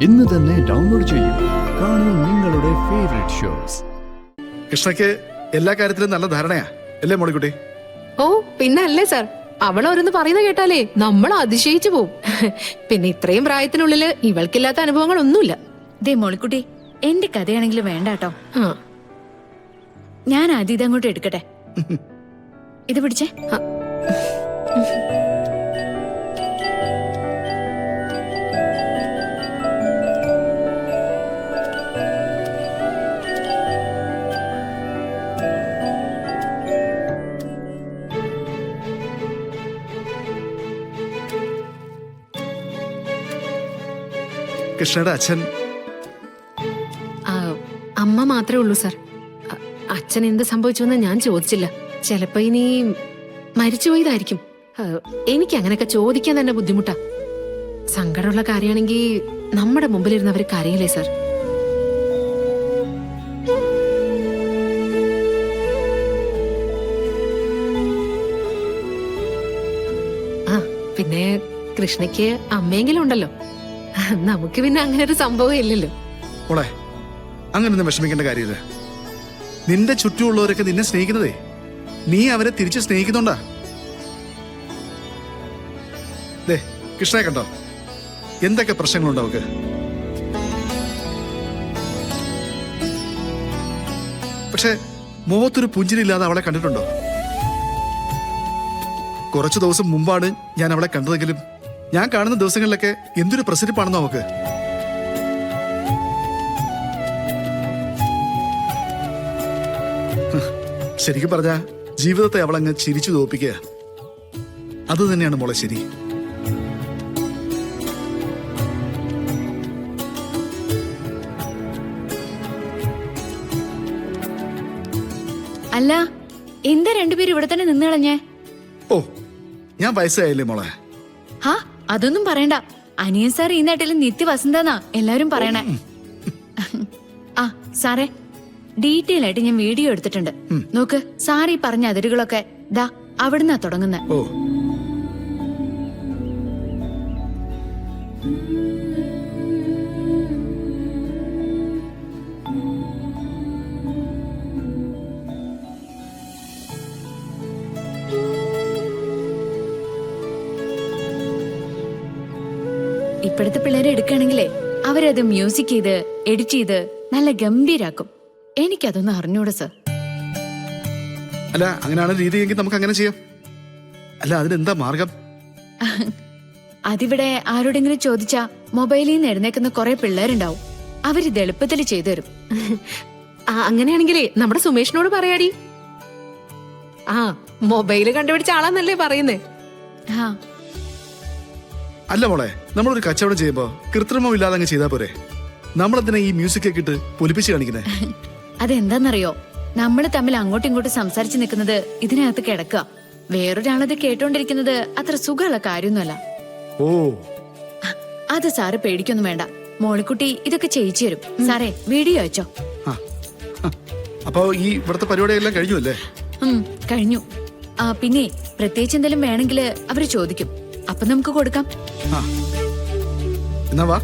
ഇന്ന് തന്നെ ഡൗൺലോഡ് ചെയ്യൂ. കാണൂ നിങ്ങളുടെ ഫേവറേറ്റ് ഷോസ്. കൃഷ്ണയ്ക്ക് എല്ലാ കാര്യത്തിലും നല്ല ധാരണയാ അല്ലേ മോളിക്കുട്ടി? ഓ പിന്നല്ലേ സാർ, അവൾ ഓരോന്ന് പറയുന്ന കേട്ടാലേ നമ്മൾ അതിശയിച്ചു പോവും. പിന്നെ ഇത്രയും പ്രായത്തിനുള്ളില് ഇവൾക്കില്ലാത്ത അനുഭവങ്ങൾ ഒന്നുമില്ല. ദേ മോളിക്കുട്ടി, എന്റെ കഥയാണെങ്കിലും വേണ്ട കേട്ടോ. ആ ഞാൻ ആദ്യം ഇതങ്ങോട്ട് എടുക്കട്ടെ. ഇത് പിടിച്ചേ. കൃഷ്ണയുടെ അച്ഛൻ ആ, അമ്മ മാത്രമേ ഉള്ളൂ സാർ. അച്ഛൻ എന്ത് സംഭവിച്ചുവെന്ന് ഞാൻ ചോദിച്ചില്ല. ചിലപ്പോ ഇനി മരിച്ചുപോയതായിരിക്കും. എനിക്ക് അങ്ങനെയൊക്കെ ചോദിക്കാൻ തന്നെ ബുദ്ധിമുട്ടാ. സങ്കടമുള്ള കാര്യമാണെങ്കിൽ നമ്മുടെ മുമ്പിലിരുന്നവർ കരയില്ലേ സാർ. ആ പിന്നെ കൃഷ്ണയ്ക്ക് അമ്മയെങ്കിലും ഉണ്ടല്ലോ. നമുക്ക് പിന്നെ അങ്ങനെ ഒരു സംഭവം ഇല്ലല്ലോ. മോളെ, അങ്ങനൊന്നും വിഷമിക്കേണ്ട കാര്യമില്ല. നിന്റെ ചുറ്റുമുള്ളവരൊക്കെ നിന്നെ സ്നേഹിക്കുന്നതേ നീ അവരെ തിരിച്ച് സ്നേഹിക്കുന്നുണ്ടാ. ദേ കൃഷ്ണയെ കണ്ടോ, എന്തൊക്കെ പ്രശ്നങ്ങളുണ്ട് അവക്ക്. പക്ഷെ മുഖത്തൊരു പുഞ്ചിരിയില്ലാതെ അവളെ കണ്ടിട്ടുണ്ടോ? കുറച്ചു ദിവസം മുമ്പാണ് ഞാൻ അവളെ കണ്ടതെങ്കിലും ഞാൻ കാണുന്ന ദിവസങ്ങളിലൊക്കെ എന്തൊരു പ്രസരിപ്പാണെന്നോ അവക്ക്. ശരിക്കും പറഞ്ഞ ജീവിതത്തെ അവളങ്ങ് ചിരിച്ചു തോപ്പിക്കുക. അത് തന്നെയാണ് മോളെ ശരി. അല്ല, എന്താ രണ്ടുപേരും ഇവിടെ തന്നെ നിന്ന് കളഞ്ഞേ? ഓ, ഞാൻ വയസ്സായില്ലേ മോളെ. ഹാ, അതൊന്നും പറയണ്ട. അനിയൻ സാർ ഈ നാട്ടിൽ നിത്യവസന്താന്നാ എല്ലാവരും പറയണേ. ആ സാറേ, ഡീറ്റെയിൽ ആയിട്ട് ഞാൻ വീഡിയോ എടുത്തിട്ടുണ്ട്. നോക്ക്, സാർ ഈ പറഞ്ഞ അതിരുകളൊക്കെ ദാ അവിടുന്നാ തുടങ്ങുന്നത്. ഓ, ഇപ്പോഴത്തെ പിള്ളേരെ എടുക്കുകയാണെങ്കിലേ അവരത് മ്യൂസിക് ചെയ്ത് എഡിറ്റ് ചെയ്ത് നല്ല ഗംഭീരാക്കും. എനിക്കതൊന്നും അറിഞ്ഞൂടാ സർ. അല്ല, അങ്ങനെയാണ് രീതിയെങ്കിൽ നമുക്ക് അങ്ങനെ ചെയ്യാം. അല്ല, അതിനെന്താ മാർഗം? അതിവിടെ ആരോടെങ്കിലും ചോദിച്ചാ മൊബൈലിൽ നിന്ന് എഴുന്നേക്കുന്ന കുറെ പിള്ളേരുണ്ടാവും. അവരിത് എളുപ്പത്തിൽ ചെയ്തു തരും. അങ്ങനെയാണെങ്കിലേ നമ്മുടെ സുമേഷിനോട് പറയാടി. ആ മൊബൈല് കണ്ടുപിടിച്ച ആളാന്നല്ലേ പറയുന്നേ. ആ അല്ല മോളെ, നമ്മളൊരു കച്ചവടം ചെയ്യുമ്പോ കൃത്രിമം ഇല്ലാതെ അങ്ങ് ചെയ്താൽ പോരെ? നമ്മളെന്തിനാ ഈ മ്യൂസിക് ഒക്കെ ഇട്ട് പൊലിപ്പിച്ച് കാണിക്കുന്നേ? അതെന്താന്നറിയോ, നമ്മള് തമ്മിൽ അങ്ങോട്ടും ഇങ്ങോട്ടും സംസാരിച്ചു നിൽക്കുന്നത് ഇതിനകത്ത് കിടക്കുക. വേറൊരാളത് കേട്ടോണ്ടിരിക്കുന്നത് അത്ര സുഖമുള്ള കാര്യമൊന്നുമല്ല. ഓ, അത് സാറ് പേടിക്കൊന്നും വേണ്ട. മോളിക്കുട്ടി ഇതൊക്കെ ചെയ്യിച്ചു തരും. സാറേ, വീഡിയോ അയച്ചോ. അപ്പൊ ഈ ഇവിടുത്തെ പരിപാടിയെല്ലാം കഴിഞ്ഞു അല്ലേ? കഴിഞ്ഞു. പിന്നെ പ്രത്യേകിച്ച് എന്തെങ്കിലും വേണമെങ്കിൽ അവര് ചോദിക്കും. അപ്പൊ നമുക്ക് കൊടുക്കാം. എന്നാ വാ.